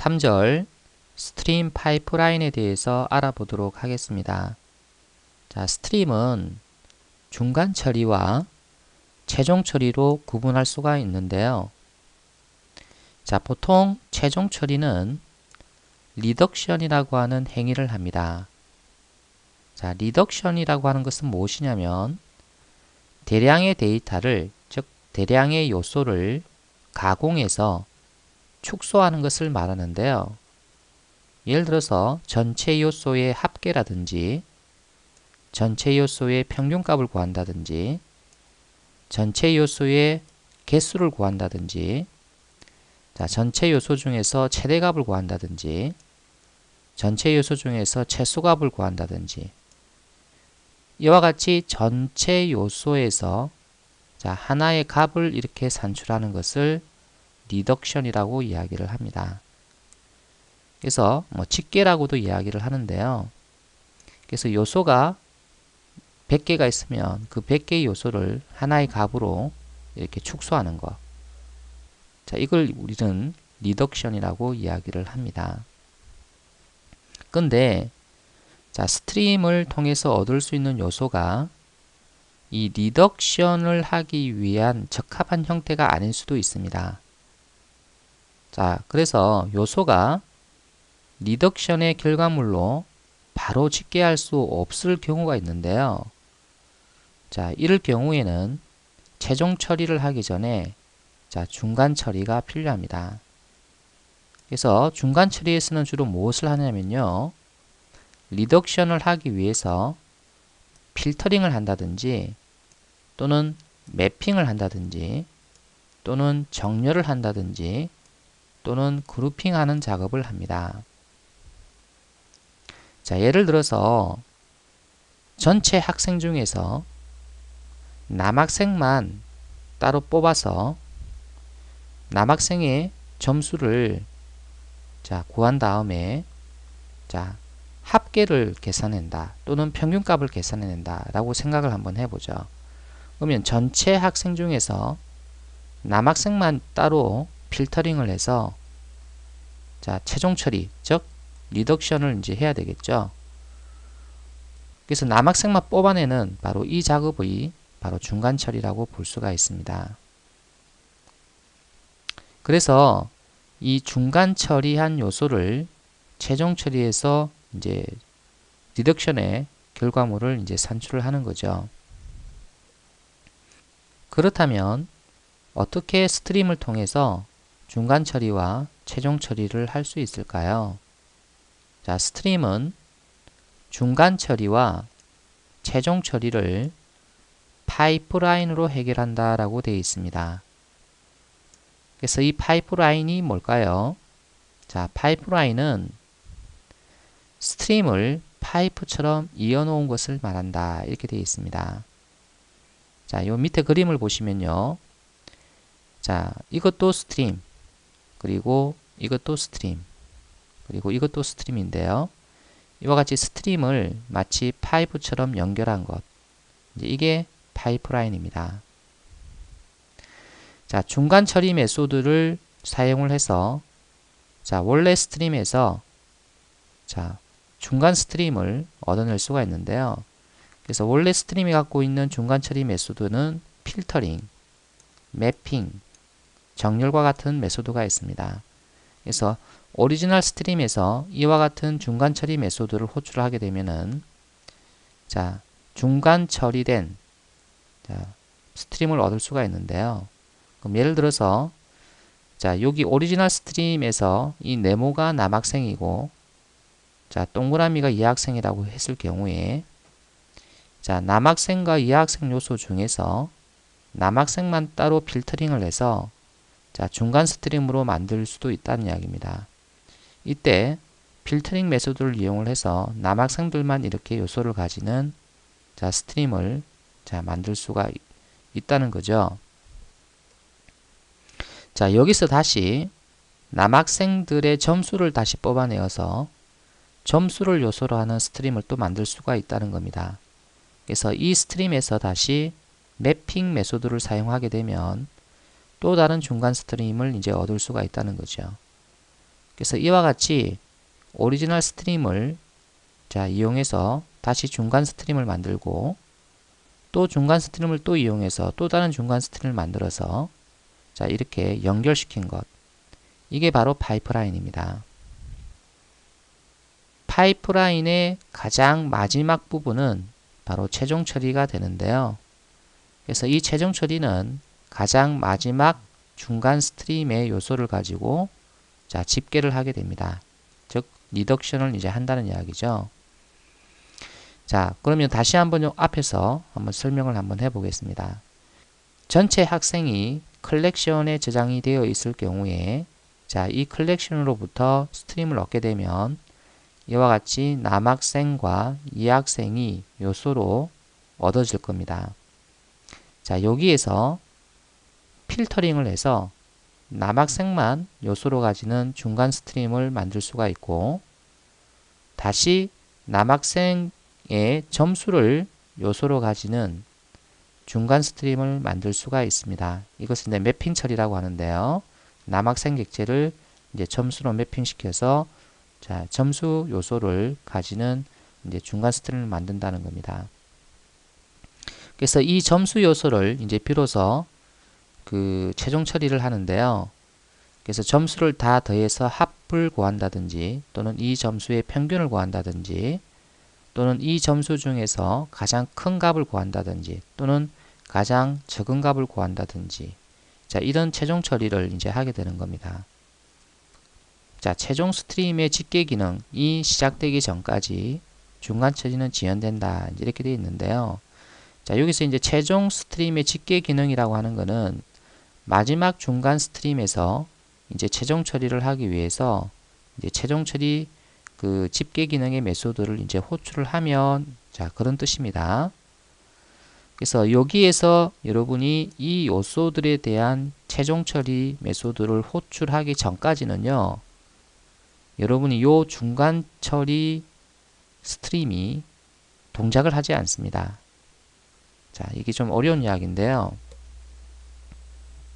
3절 스트림 파이프라인에 대해서 알아보도록 하겠습니다. 자, 스트림은 중간 처리와 최종 처리로 구분할 수가 있는데요. 자, 보통 최종 처리는 리덕션이라고 하는 행위를 합니다. 자, 리덕션이라고 하는 것은 무엇이냐면 대량의 데이터를, 즉 대량의 요소를 가공해서 축소하는 것을 말하는데요. 예를 들어서 전체 요소의 합계라든지 전체 요소의 평균값을 구한다든지 전체 요소의 개수를 구한다든지 자, 전체 요소 중에서 최대값을 구한다든지 전체 요소 중에서 최소값을 구한다든지 이와 같이 전체 요소에서 자, 하나의 값을 이렇게 산출하는 것을 리덕션이라고 이야기를 합니다. 그래서 집계라고도 이야기를 하는데요. 그래서 요소가 100개가 있으면 그 100개의 요소를 하나의 값으로 이렇게 축소하는 것. 자, 이걸 우리는 리덕션이라고 이야기를 합니다. 근데 자, 스트림을 통해서 얻을 수 있는 요소가 이 리덕션을 하기 위한 적합한 형태가 아닐 수도 있습니다. 자, 그래서 요소가 리덕션의 결과물로 바로 집계할 수 없을 경우가 있는데요. 자, 이럴 경우에는 최종 처리를 하기 전에 자, 중간 처리가 필요합니다. 그래서 중간 처리에서는 주로 무엇을 하냐면요. 리덕션을 하기 위해서 필터링을 한다든지 또는 매핑을 한다든지 또는 정렬을 한다든지 또는 그룹핑하는 작업을 합니다. 자, 예를 들어서 전체 학생 중에서 남학생만 따로 뽑아서 남학생의 점수를 자, 구한 다음에 자, 합계를 계산한다 또는 평균값을 계산해낸다 라고 생각을 한번 해보죠. 그러면 전체 학생 중에서 남학생만 따로 필터링을 해서 자, 최종 처리, 즉 리덕션을 이제 해야 되겠죠. 그래서 남학생만 뽑아내는 바로 이 작업의 바로 중간 처리라고 볼 수가 있습니다. 그래서 이 중간 처리한 요소를 최종 처리해서 이제 리덕션의 결과물을 이제 산출을 하는 거죠. 그렇다면 어떻게 스트림을 통해서 중간 처리와 최종 처리를 할 수 있을까요? 자, 스트림은 중간 처리와 최종 처리를 파이프라인으로 해결한다라고 되어 있습니다. 그래서 이 파이프라인이 뭘까요? 자, 파이프라인은 스트림을 파이프처럼 이어놓은 것을 말한다. 이렇게 되어 있습니다. 자, 요 밑에 그림을 보시면요. 자, 이것도 스트림, 그리고 이것도 스트림, 그리고 이것도 스트림인데요. 이와 같이 스트림을 마치 파이프처럼 연결한 것. 이제 이게 파이프라인입니다. 자, 중간 처리 메소드를 사용을 해서 자, 원래 스트림에서 자, 중간 스트림을 얻어낼 수가 있는데요. 그래서 원래 스트림이 갖고 있는 중간 처리 메소드는 필터링, 매핑, 정렬과 같은 메소드가 있습니다. 그래서 오리지널 스트림에서 이와 같은 중간 처리 메소드를 호출을 하게 되면은 자, 중간 처리된 자, 스트림을 얻을 수가 있는데요. 그럼 예를 들어서 자, 여기 오리지널 스트림에서 이 네모가 남학생이고 자, 동그라미가 이하학생이라고 했을 경우에 자, 남학생과 이하학생 요소 중에서 남학생만 따로 필터링을 해서 자, 중간 스트림으로 만들 수도 있다는 이야기입니다. 이때 필터링 메소드를 이용을 해서 남학생들만 이렇게 요소를 가지는 자, 스트림을 자, 만들 수가 있다는 거죠. 자, 여기서 다시 남학생들의 점수를 다시 뽑아내어서 점수를 요소로 하는 스트림을 또 만들 수가 있다는 겁니다. 그래서 이 스트림에서 다시 매핑 메소드를 사용하게 되면 또 다른 중간 스트림을 이제 얻을 수가 있다는 거죠. 그래서 이와 같이 오리지널 스트림을 자, 이용해서 다시 중간 스트림을 만들고 또 중간 스트림을 또 이용해서 또 다른 중간 스트림을 만들어서 자, 이렇게 연결시킨 것. 이게 바로 파이프라인입니다. 파이프라인의 가장 마지막 부분은 바로 최종 처리가 되는데요. 그래서 이 최종 처리는 가장 마지막 중간 스트림의 요소를 가지고 자, 집계를 하게 됩니다. 즉, 리덕션을 이제 한다는 이야기죠. 자, 그러면 다시 한번 요 앞에서 한번 설명을 한번 해보겠습니다. 전체 학생이 컬렉션에 저장이 되어 있을 경우에 자, 이 컬렉션으로부터 스트림을 얻게 되면 이와 같이 남학생과 이학생이 요소로 얻어질 겁니다. 자, 여기에서 필터링을 해서 남학생만 요소로 가지는 중간 스트림을 만들 수가 있고 다시 남학생의 점수를 요소로 가지는 중간 스트림을 만들 수가 있습니다. 이것을 이제 매핑 처리라고 하는데요. 남학생 객체를 이제 점수로 매핑시켜서 자, 점수 요소를 가지는 이제 중간 스트림을 만든다는 겁니다. 그래서 이 점수 요소를 이제 비로소 그 최종 처리를 하는데요. 그래서 점수를 다 더해서 합을 구한다든지 또는 이 점수의 평균을 구한다든지 또는 이 점수 중에서 가장 큰 값을 구한다든지 또는 가장 적은 값을 구한다든지 자, 이런 최종 처리를 이제 하게 되는 겁니다. 자, 최종 스트림의 집계 기능이 시작되기 전까지 중간 처리는 지연된다. 이렇게 되어 있는데요. 자, 여기서 이제 최종 스트림의 집계 기능이라고 하는 것은 마지막 중간 스트림에서 이제 최종 처리를 하기 위해서 이제 최종 처리 그 집계 기능의 메소드를 이제 호출을 하면 자, 그런 뜻입니다. 그래서 여기에서 여러분이 이 요소들에 대한 최종 처리 메소드를 호출하기 전까지는요. 여러분이 요 중간 처리 스트림이 동작을 하지 않습니다. 자, 이게 좀 어려운 이야기인데요.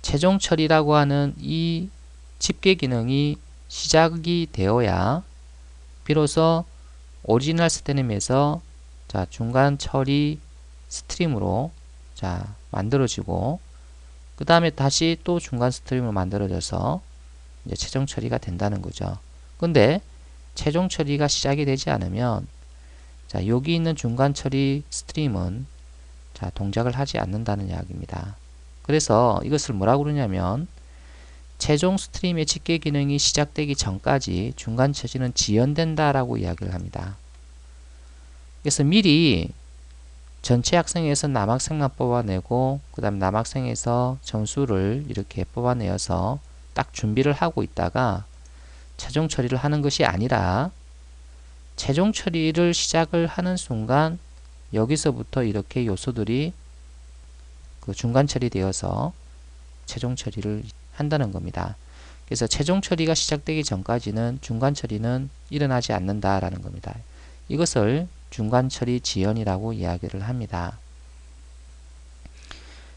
최종 처리라고 하는 이 집계 기능이 시작이 되어야 비로소 오리지널 스트림에서 자, 중간 처리 스트림으로 자, 만들어지고 그 다음에 다시 또 중간 스트림으로 만들어져서 이제 최종 처리가 된다는 거죠. 근데 최종 처리가 시작이 되지 않으면 자, 여기 있는 중간 처리 스트림은 자, 동작을 하지 않는다는 이야기입니다. 그래서 이것을 뭐라고 그러냐면 최종 스트림의 집계 기능이 시작되기 전까지 중간 처리는 지연된다라고 이야기를 합니다. 그래서 미리 전체 학생에서 남학생만 뽑아내고 그 다음 남학생에서 점수를 이렇게 뽑아내어서 딱 준비를 하고 있다가 최종 처리를 하는 것이 아니라 최종 처리를 시작을 하는 순간 여기서부터 이렇게 요소들이 그 중간 처리되어서 최종 처리를 한다는 겁니다. 그래서 최종 처리가 시작되기 전까지는 중간 처리는 일어나지 않는다라는 겁니다. 이것을 중간 처리 지연이라고 이야기를 합니다.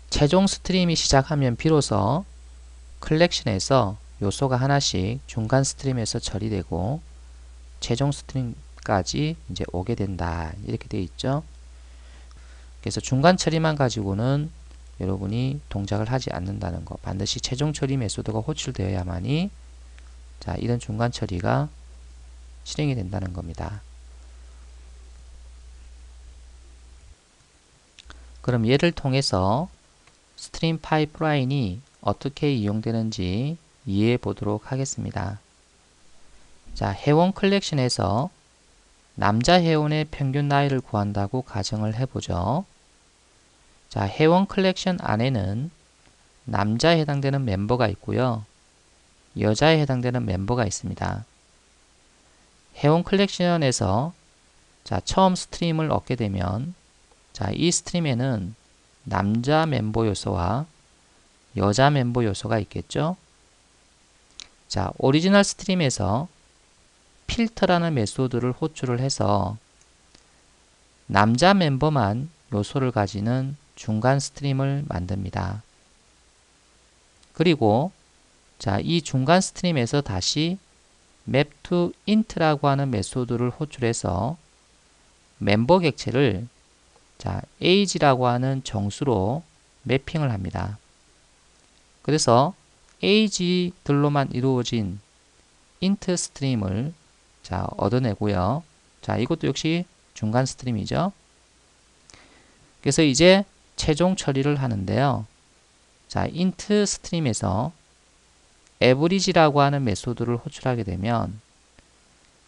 최종 스트림이 시작하면 비로소 컬렉션에서 요소가 하나씩 중간 스트림에서 처리되고 최종 스트림까지 이제 오게 된다. 이렇게 되어 있죠. 그래서 중간 처리만 가지고는 여러분이 동작을 하지 않는다는 거. 반드시 최종 처리 메소드가 호출되어야만이 자, 이런 중간 처리가 실행이 된다는 겁니다. 그럼 얘를 통해서 스트림 파이프라인이 어떻게 이용되는지 이해해 보도록 하겠습니다. 자, 회원 컬렉션에서 남자 회원의 평균 나이를 구한다고 가정을 해보죠. 자, 회원 컬렉션 안에는 남자에 해당되는 멤버가 있고요. 여자에 해당되는 멤버가 있습니다. 회원 컬렉션에서 자, 처음 스트림을 얻게 되면 자, 이 스트림에는 남자 멤버 요소와 여자 멤버 요소가 있겠죠. 자, 오리지널 스트림에서 필터라는 메소드를 호출을 해서 남자 멤버만 요소를 가지는 중간 스트림을 만듭니다. 그리고 자, 이 중간 스트림에서 다시 mapToInt라고 하는 메소드를 호출해서 멤버 객체를 자, age라고 하는 정수로 매핑을 합니다. 그래서 age들로만 이루어진 int 스트림을 자, 얻어내고요. 자, 이것도 역시 중간 스트림이죠. 그래서 이제 최종 처리를 하는데요. 자, int 스트림에서 average라고 하는 메소드를 호출하게 되면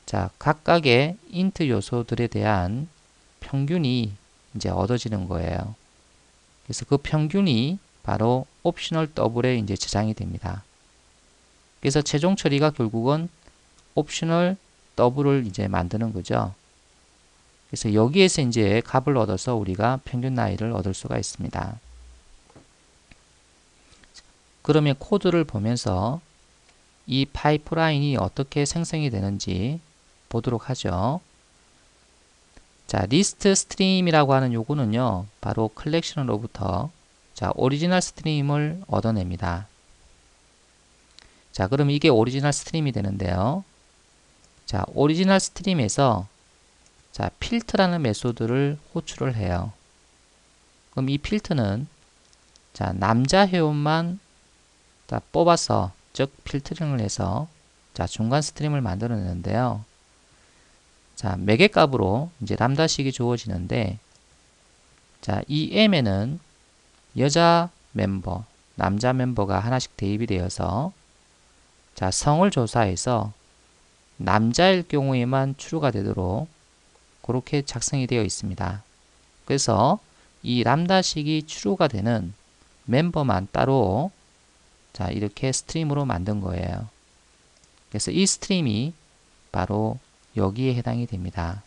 자, 각각의 int 요소들에 대한 평균이 이제 얻어지는 거예요. 그래서 그 평균이 바로 옵셔널 더블에 이제 저장이 됩니다. 그래서 최종 처리가 결국은 옵셔널 더블을 이제 만드는 거죠. 그래서 여기에서 이제 값을 얻어서 우리가 평균 나이를 얻을 수가 있습니다. 그러면 코드를 보면서 이 파이프라인이 어떻게 생성이 되는지 보도록 하죠. 자, 리스트 스트림이라고 하는 요거는요, 바로 컬렉션으로부터 자, 오리지널 스트림을 얻어냅니다. 자, 그럼 이게 오리지널 스트림이 되는데요. 자, 오리지널 스트림에서 자, 필터라는 메소드를 호출을 해요. 그럼 이 필터는 자, 남자 회원만 자, 뽑아서 즉 필터링을 해서 자, 중간 스트림을 만들어내는데요. 자, 매개 값으로 이제 람다식이 주어지는데 자, 이 m에는 여자 멤버, 남자 멤버가 하나씩 대입이 되어서 자, 성을 조사해서 남자일 경우에만 true가 되도록 그렇게 작성이 되어 있습니다. 그래서 이 람다식이 true가 되는 멤버만 따로 자, 이렇게 스트림으로 만든 거예요. 그래서 이 스트림이 바로 여기에 해당이 됩니다.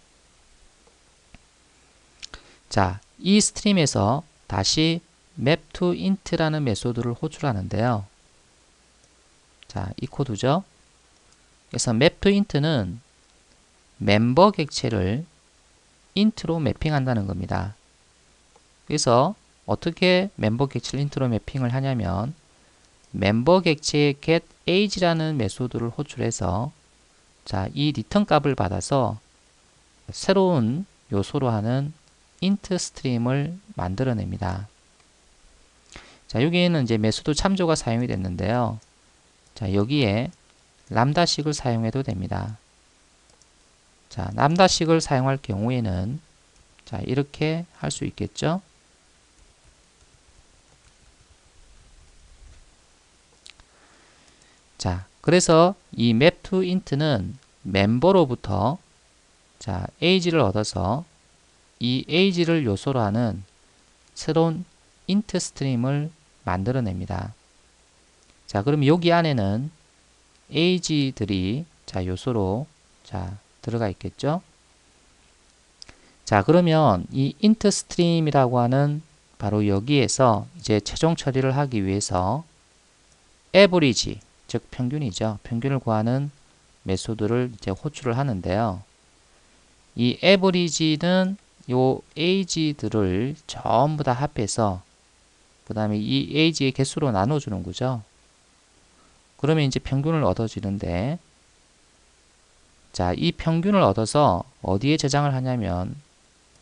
자, 이 스트림에서 다시 mapToInt라는 메소드를 호출하는데요. 자, 이 코드죠. 그래서 mapToInt는 멤버 객체를 int로 매핑한다는 겁니다. 그래서 어떻게 멤버 객체를 int로 매핑을 하냐면 멤버 객체의 getAge라는 메소드를 호출해서 자, 이 리턴 값을 받아서 새로운 요소로 하는 int 스트림을 만들어냅니다. 자, 여기에는 이제 메소드 참조가 사용이 됐는데요. 자, 여기에 람다식을 사용해도 됩니다. 자, 람다식을 사용할 경우에는 자, 이렇게 할 수 있겠죠. 자, 그래서 이 mapToInt는 멤버로부터 자, age를 얻어서 이 age를 요소로 하는 새로운 int 스트림을 만들어냅니다. 자, 그럼 여기 안에는 age들이 자, 요소로 자, 들어가 있겠죠. 자, 그러면 이 int 스트림이라고 하는 바로 여기에서 이제 최종 처리를 하기 위해서 average 즉 평균이죠. 평균을 구하는 메소드를 이제 호출을 하는데요. 이 average는 요 age들을 전부 다 합해서 그 다음에 이 age의 개수로 나눠주는 거죠. 그러면 이제 평균을 얻어지는데 자, 이 평균을 얻어서 어디에 저장을 하냐면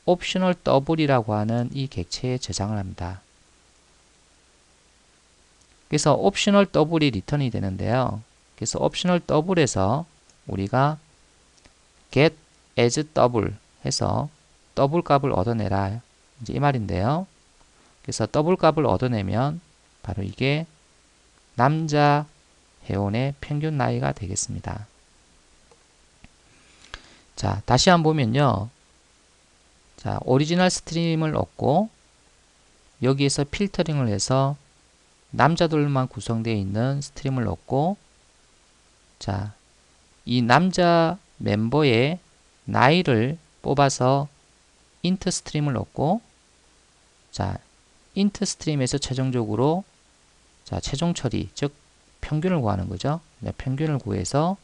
옵셔널 더블이라고 하는 이 객체에 저장을 합니다. 그래서 옵셔널 더블이 리턴이 되는데요. 그래서 옵셔널 더블에서 우리가 get as double 해서 더블 값을 얻어내라 이제 이 말인데요. 그래서 더블 값을 얻어내면 바로 이게 남자 회원의 평균 나이가 되겠습니다. 자, 다시 한번 보면요. 자, 오리지널 스트림을 얻고 여기에서 필터링을 해서 남자들만 구성되어 있는 스트림을 얻고 자, 이 남자 멤버의 나이를 뽑아서 int 스트림을 얻고 자, int 스트림에서 최종적으로 자, 최종 처리 즉 평균을 구하는 거죠. 네, 평균을 구해서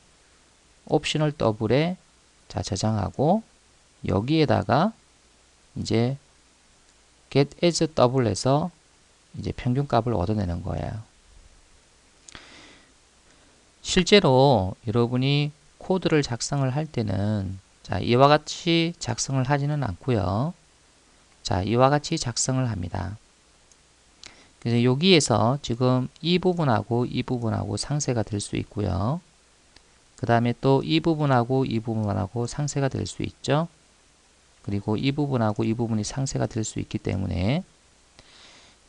옵셔널 더블에 자, 저장하고 여기에다가 이제 get as double 해서 이제 평균 값을 얻어내는 거예요. 실제로 여러분이 코드를 작성을 할 때는 자, 이와 같이 작성을 하지는 않고요. 자, 이와 같이 작성을 합니다. 그래서 여기에서 지금 이 부분하고 상세가 될 수 있고요. 그 다음에 또 이 부분하고 상세가 될 수 있죠. 그리고 이 부분하고 이 부분이 상세가 될 수 있기 때문에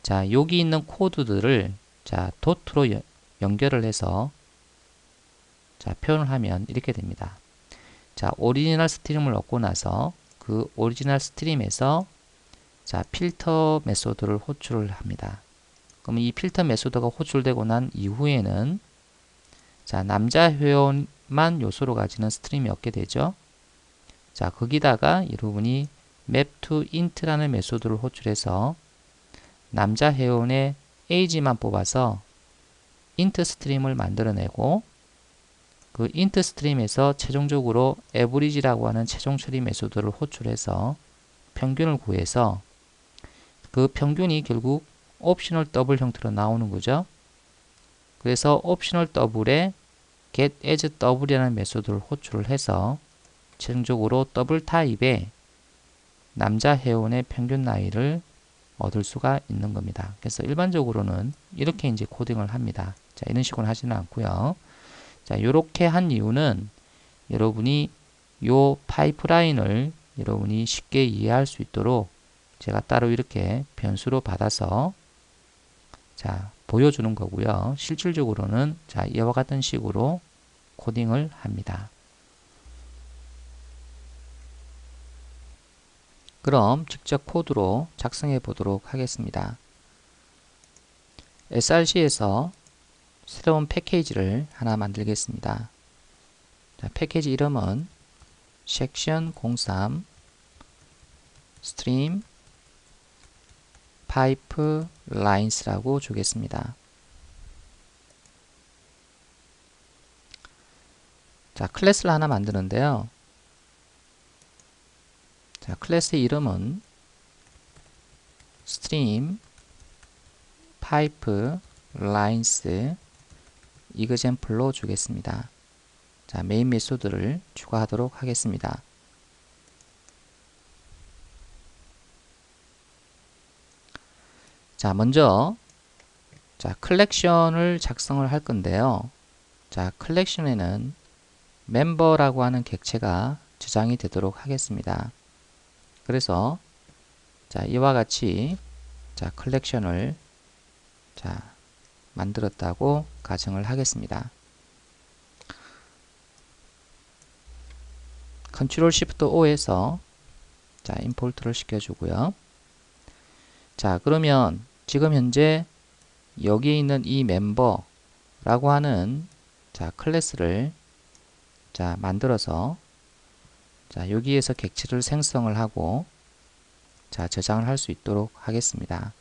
자, 여기 있는 코드들을 자, 도트로 연결을 해서 자, 표현을 하면 이렇게 됩니다. 자, 오리지널 스트림을 얻고 나서 그 오리지널 스트림에서 자, 필터 메소드를 호출을 합니다. 그럼 이 필터 메소드가 호출되고 난 이후에는 자, 남자 회원만 요소로 가지는 스트림이 얻게 되죠. 자, 거기다가 여러분이 map2int라는 메소드를 호출해서 남자 회원의 age만 뽑아서 int 스트림을 만들어내고 그 int 스트림에서 최종적으로 average라고 하는 최종 처리 메소드를 호출해서 평균을 구해서 그 평균이 결국 옵셔널 더블 형태로 나오는 거죠. 그래서 옵셔널 더블에 get as double이라는 메소드를 호출을 해서 최종적으로 더블 타입의 남자 회원의 평균 나이를 얻을 수가 있는 겁니다. 그래서 일반적으로는 이렇게 이제 코딩을 합니다. 자, 이런 식으로 하지는 않고요. 자, 이렇게 한 이유는 여러분이 요 파이프라인을 여러분이 쉽게 이해할 수 있도록 제가 따로 이렇게 변수로 받아서 자, 보여주는 거고요. 실질적으로는 자, 이와 같은 식으로 코딩을 합니다. 그럼 직접 코드로 작성해 보도록 하겠습니다. src에서 새로운 패키지를 하나 만들겠습니다. 자, 패키지 이름은 section 03 stream pipelines라고 주겠습니다. 자, 클래스를 하나 만드는데요. 자, 클래스의 이름은 stream pipelines example로 주겠습니다. 자, 메인 메소드를 추가하도록 하겠습니다. 자, 먼저 자, 컬렉션을 작성을 할 건데요. 자, 컬렉션에는 멤버라고 하는 객체가 저장이 되도록 하겠습니다. 그래서 자, 이와 같이 자, 컬렉션을 자, 만들었다고 가정을 하겠습니다. 컨트롤 시프트 O에서 자, 임포트를 시켜주고요. 자, 그러면 지금 현재 여기에 있는 이 멤버라고 하는 자, 클래스를 자, 만들어서 자, 여기에서 객체를 생성을 하고 자, 저장을 할 수 있도록 하겠습니다.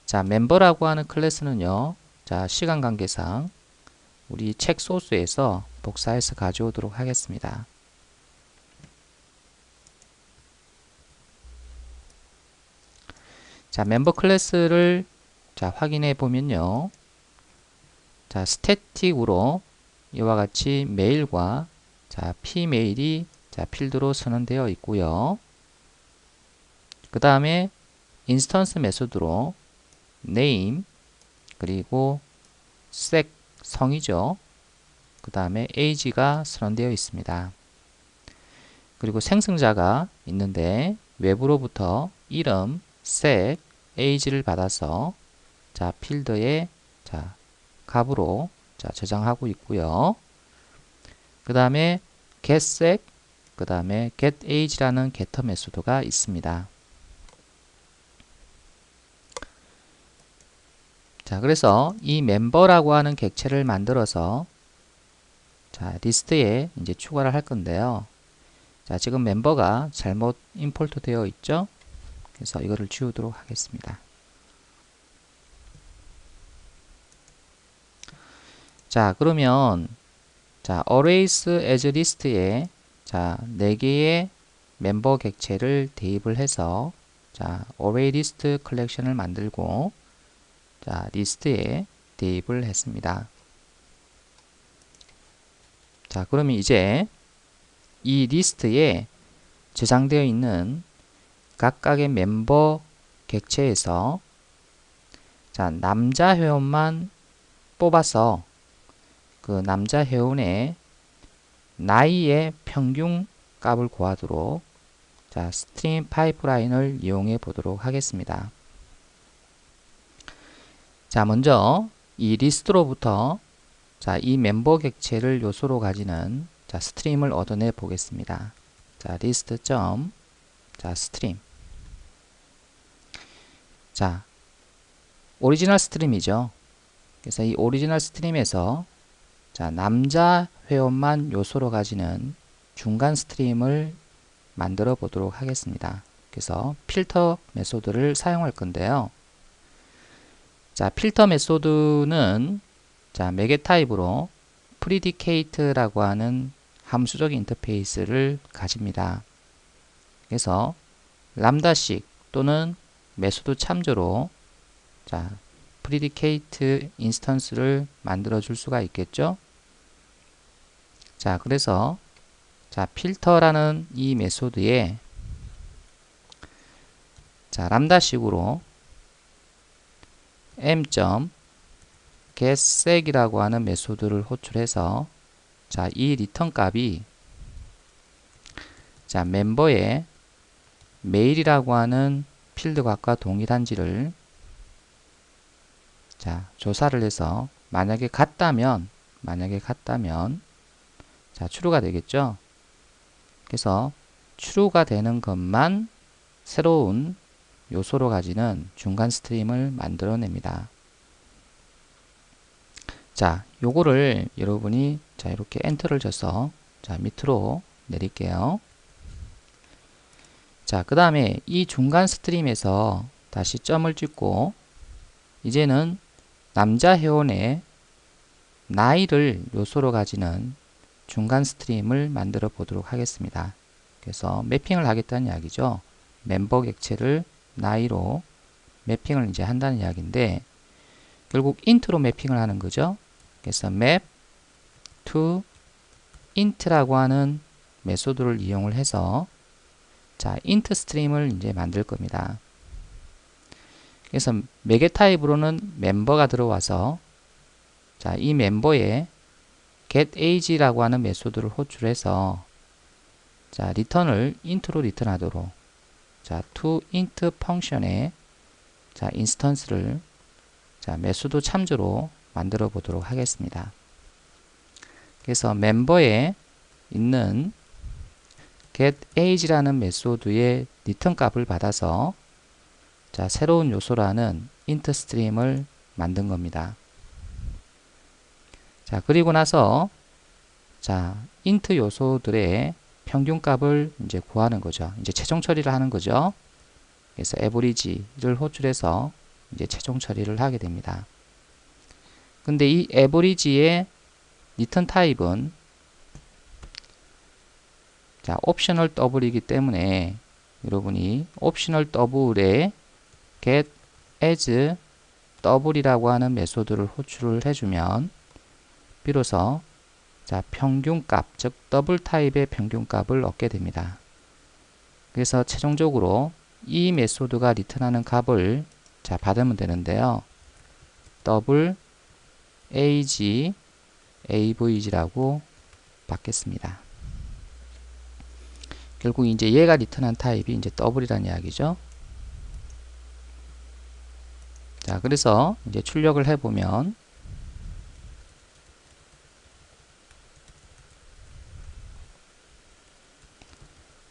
자, 멤버라고 하는 클래스는요. 자, 시간 관계상 우리 책 소스에서 복사해서 가져오도록 하겠습니다. 자, 멤버 클래스를 자, 확인해 보면요. 자, 스태틱으로 이와 같이 메일과 자, 피메일이 자, 필드로 선언되어 있고요. 그 다음에 인스턴스 메소드로 name 그리고 sec 성이죠. 그 다음에 age가 선언되어 있습니다. 그리고 생성자가 있는데 외부로부터 이름 sec age를 받아서 자, 필드에 자, 값으로 자, 저장하고 있고요. 그 다음에 getSec, 그 다음에 getAge라는 getter 메소드가 있습니다. 자, 그래서 이 멤버라고 하는 객체를 만들어서 자, 리스트에 이제 추가를 할 건데요. 자, 지금 멤버가 잘못 임포트 되어 있죠? 그래서 이거를 지우도록 하겠습니다. 자, 그러면 자, arrays as list에 자, 4개의 멤버 객체를 대입을 해서 자, array list 컬렉션을 만들고 자, 리스트에 대입을 했습니다. 자, 자, 그러면 이제 이 리스트에 저장되어 있는 각각의 멤버 객체에서 자, 남자 회원만 뽑아서 그 남자 회원의 나이의 평균 값을 구하도록 자, 스트림 파이프라인을 이용해 보도록 하겠습니다. 자, 먼저 이 리스트로부터 자, 이 멤버 객체를 요소로 가지는 자, 스트림을 얻어내 보겠습니다. 자, 리스트 점 자, 스트림. 자, 오리지널 스트림이죠. 그래서 이 오리지널 스트림에서 자, 남자 회원만 요소로 가지는 중간 스트림을 만들어 보도록 하겠습니다. 그래서 필터 메소드를 사용할 건데요. 자, 필터 메소드는 자, 매개 타입으로 predicate라고 하는 함수적 인터페이스를 가집니다. 그래서 람다식 또는 메소드 참조로 자, predicate 인스턴스를 만들어 줄 수가 있겠죠. 자, 그래서 자, 필터라는 이 메소드에 자, 람다식으로 m.getSeg이라고 하는 메소드를 호출해서 자, 이 리턴 값이 자, 멤버의 메일이라고 하는 필드 값과 동일한지를 자, 조사를 해서 만약에 같다면 자, true가 되겠죠. 그래서 true가 되는 것만 새로운 요소로 가지는 중간 스트림을 만들어냅니다. 자, 요거를 여러분이 자, 이렇게 엔터를 줘서 자, 밑으로 내릴게요. 자, 그 다음에 이 중간 스트림에서 다시 점을 찍고 이제는 남자 회원의 나이를 요소로 가지는 중간 스트림을 만들어 보도록 하겠습니다. 그래서 매핑을 하겠다는 이야기죠. 멤버 객체를 나이로 매핑을 이제 한다는 이야기인데 결국 int로 매핑을 하는 거죠. 그래서 map to int라고 하는 메소드를 이용을 해서 자, int 스트림을 이제 만들 겁니다. 그래서 매개 타입으로는 멤버가 들어와서 자, 이 멤버에 getAge라고 하는 메소드를 호출해서 자, 리턴을 int로 리턴하도록 자, toInt 펑션에 자, 인스턴스를 자, 메소드 참조로 만들어 보도록 하겠습니다. 그래서 멤버에 있는 getAge라는 메소드의 리턴 값을 받아서 자, 새로운 요소라는 int 스트림을 만든 겁니다. 자, 그리고 나서 자, int 요소들의 평균 값을 이제 구하는 거죠. 이제 최종 처리를 하는 거죠. 그래서 average를 호출해서 이제 최종 처리를 하게 됩니다. 근데 이 average의 리턴 타입은 자, 옵셔널 더블이기 때문에 여러분이 옵셔널 더블에 get as 더블이라고 하는 메소드를 호출을 해주면 비로소 자, 평균값, 즉 더블 타입의 평균값을 얻게 됩니다. 그래서 최종적으로 이 메소드가 리턴하는 값을 자, 받으면 되는데요. 더블 age avg라고 받겠습니다. 결국 이제 얘가 리턴한 타입이 이제 더블이라는 이야기죠. 자, 그래서 이제 출력을 해보면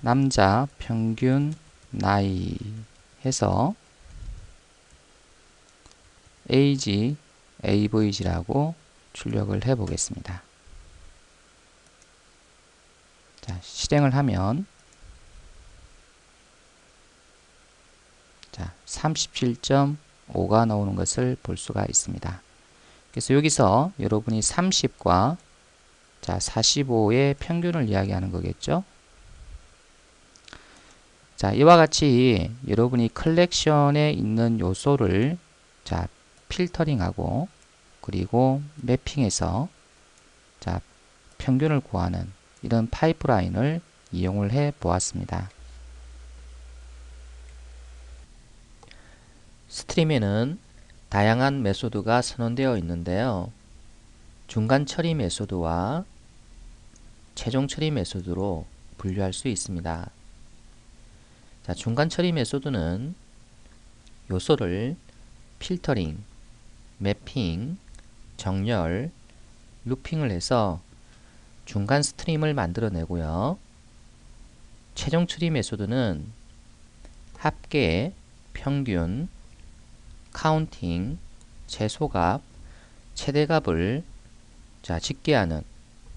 남자 평균 나이 해서 age avg라고 출력을 해 보겠습니다. 자, 실행을 하면 자, 37.5가 나오는 것을 볼 수가 있습니다. 그래서 여기서 여러분이 30과 자, 45의 평균을 이야기하는 거겠죠. 자, 이와 같이 여러분이 컬렉션에 있는 요소를 자, 필터링하고 그리고 매핑해서 자, 평균을 구하는 이런 파이프라인을 이용을 해 보았습니다. 스트림에는 다양한 메소드가 선언되어 있는데요. 중간 처리 메소드와 최종 처리 메소드로 분류할 수 있습니다. 자, 중간 처리 메소드는 요소를 필터링, 매핑, 정렬, 루핑을 해서 중간 스트림을 만들어내고요. 최종 처리 메소드는 합계, 평균, 카운팅, 최소값, 최대값을 집계하는,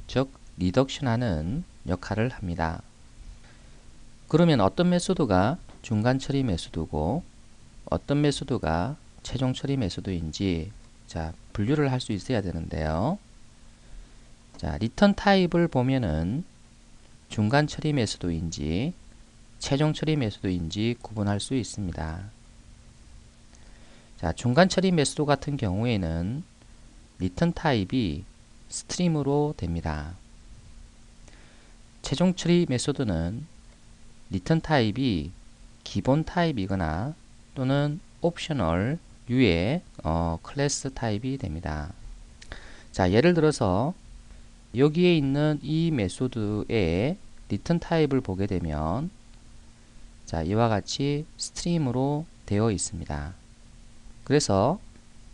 즉 리덕션하는 역할을 합니다. 그러면 어떤 메소드가 중간 처리 메소드고 어떤 메소드가 최종 처리 메소드인지 분류를 할 수 있어야 되는데요. 리턴 타입을 보면은 중간 처리 메소드인지 최종 처리 메소드인지 구분할 수 있습니다. 중간 처리 메소드 같은 경우에는 리턴 타입이 스트림으로 됩니다. 최종 처리 메소드는 리턴 타입이 기본 타입이거나 또는 옵셔널 유의 클래스 타입이 됩니다. 예를 들어서 여기에 있는 이 메소드의 리턴 타입을 보게 되면 이와 같이 스트림으로 되어 있습니다. 그래서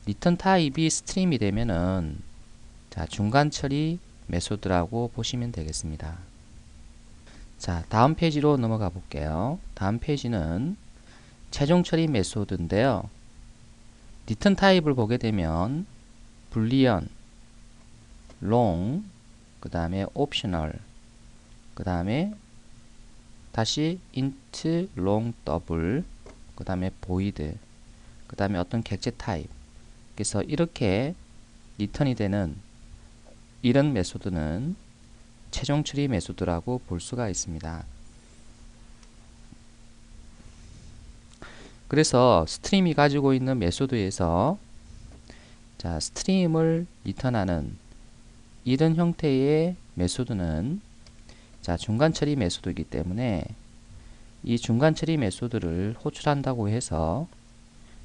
리턴 타입이 스트림이 되면은 중간 처리 메소드라고 보시면 되겠습니다. 다음 페이지로 넘어가 볼게요. 다음 페이지는 최종 처리 메소드인데요. 리턴 타입을 보게 되면 불리언, 롱, 그 다음에 옵셔널, 그 다음에 다시 int, long, double, 그 다음에 void, 그 다음에 어떤 객체 타입. 그래서 이렇게 리턴이 되는 이런 메소드는 최종 처리 메소드라고 볼 수가 있습니다. 그래서 스트림이 가지고 있는 메소드에서 스트림을 리턴하는 이런 형태의 메소드는 중간 처리 메소드이기 때문에 이 중간 처리 메소드를 호출한다고 해서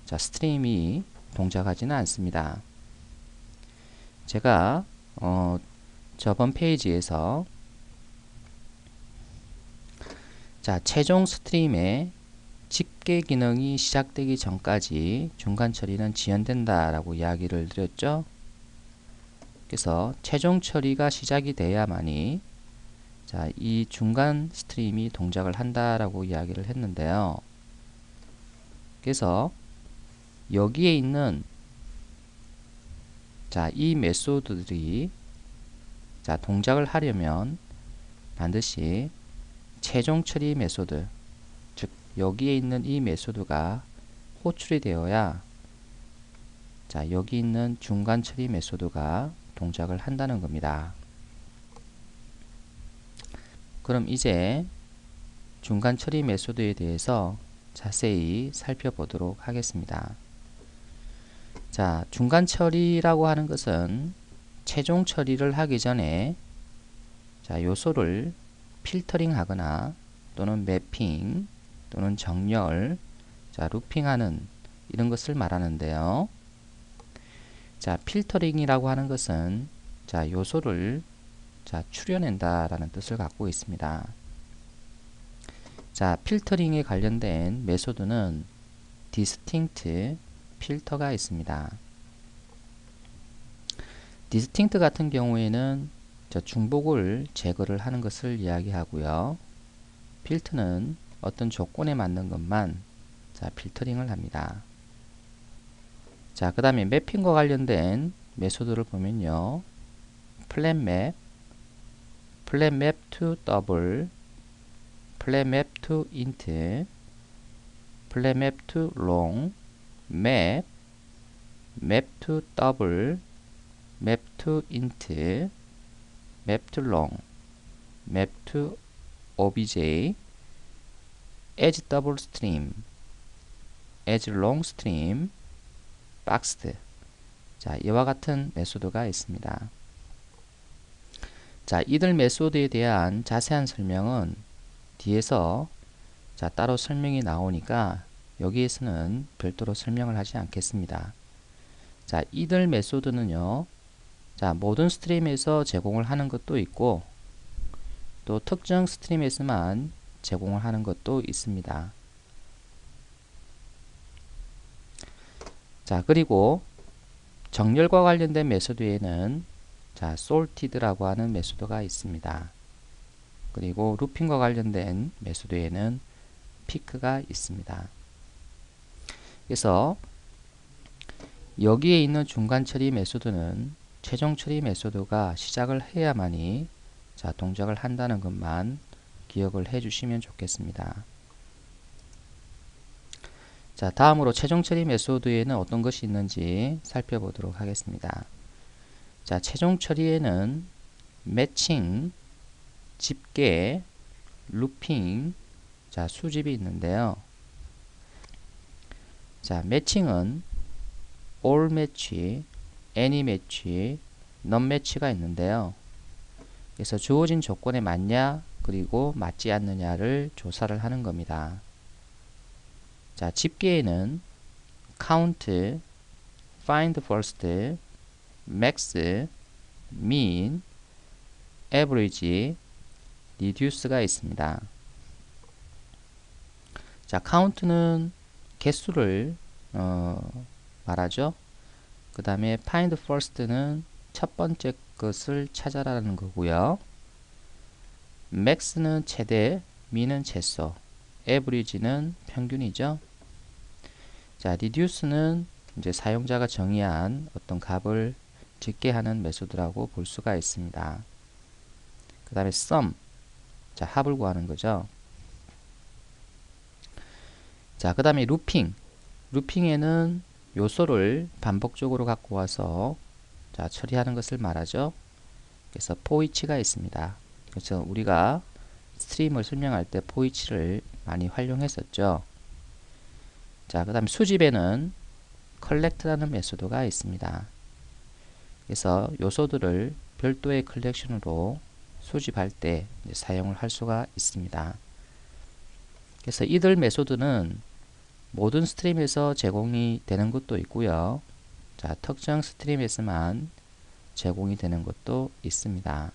스트림이 동작하지는 않습니다. 제가 저번 페이지에서 최종 스트림의 집계 기능이 시작되기 전까지 중간 처리는 지연된다 라고 이야기를 드렸죠. 그래서 최종 처리가 시작이 돼야만이 이 중간 스트림이 동작을 한다라고 이야기를 했는데요. 그래서 여기에 있는 이 메소드들이 동작을 하려면 반드시 최종 처리 메소드, 즉 여기에 있는 이 메소드가 호출이 되어야 여기 있는 중간 처리 메소드가 동작을 한다는 겁니다. 그럼 이제 중간 처리 메소드에 대해서 자세히 살펴보도록 하겠습니다. 중간 처리라고 하는 것은 최종 처리를 하기 전에 요소를 필터링 하거나 또는 매핑 또는 정렬, 루핑하는 이런 것을 말하는데요. 필터링이라고 하는 것은 요소를 추려낸다 라는 뜻을 갖고 있습니다. 필터링에 관련된 메소드는 distinct 필터가 있습니다. distinct 같은 경우에는 중복을 제거를 하는 것을 이야기하고요. 필터는 어떤 조건에 맞는 것만 필터링을 합니다. 그 다음에 매핑과 관련된 메소드를 보면요. flatmap, flatmap to double, flatmap to int, flatmap to long, map, map to double, map to int, map to long, map to obj, as double stream, as long stream, boxed. 이와 같은 메소드가 있습니다. 자, 이들 메소드에 대한 자세한 설명은 뒤에서 자, 따로 설명이 나오니까 여기에서는 별도로 설명을 하지 않겠습니다. 자, 이들 메소드는요. 자, 모든 스트림에서 제공을 하는 것도 있고 또 특정 스트림에서만 제공을 하는 것도 있습니다. 자, 그리고 정렬과 관련된 메소드에는 자, sorted라고 하는 메소드가 있습니다. 그리고 루핑과 관련된 메소드에는 pick가 있습니다. 그래서 여기에 있는 중간 처리 메소드는 최종 처리 메소드가 시작을 해야만이 자, 동작을 한다는 것만 기억을 해 주시면 좋겠습니다. 자, 다음으로 최종 처리 메소드에는 어떤 것이 있는지 살펴보도록 하겠습니다. 자, 최종 처리에는 매칭, 집계, 루핑, 자, 수집이 있는데요. 자, 매칭은 all match, any match, none match가 있는데요. 그래서 주어진 조건에 맞냐 그리고 맞지 않느냐를 조사를 하는 겁니다. 자, 집계에는 count, find first, max, mean, average, reduce가 있습니다. 자, count는 개수를 말하죠. 그 다음에 find first는 첫 번째 것을 찾아라는 거고요. max는 최대, mean은 최소, average는 평균이죠. 자, reduce는 이제 사용자가 정의한 어떤 값을 집계하는 메소드라고 볼 수가 있습니다. 그 다음에 sum, 자, 합을 구하는 거죠. 자, 그 다음에 루핑. 루핑에는 요소를 반복적으로 갖고 와서 자, 처리하는 것을 말하죠. 그래서 for each가 있습니다. 그래서 우리가 스트림을 설명할 때 for each를 많이 활용했었죠. 자, 그 다음에 수집에는 collect라는 메소드가 있습니다. 그래서 요소들을 별도의 컬렉션으로 수집할 때 사용을 할 수가 있습니다. 그래서 이들 메소드는 모든 스트림에서 제공이 되는 것도 있고요. 자, 특정 스트림에서만 제공이 되는 것도 있습니다.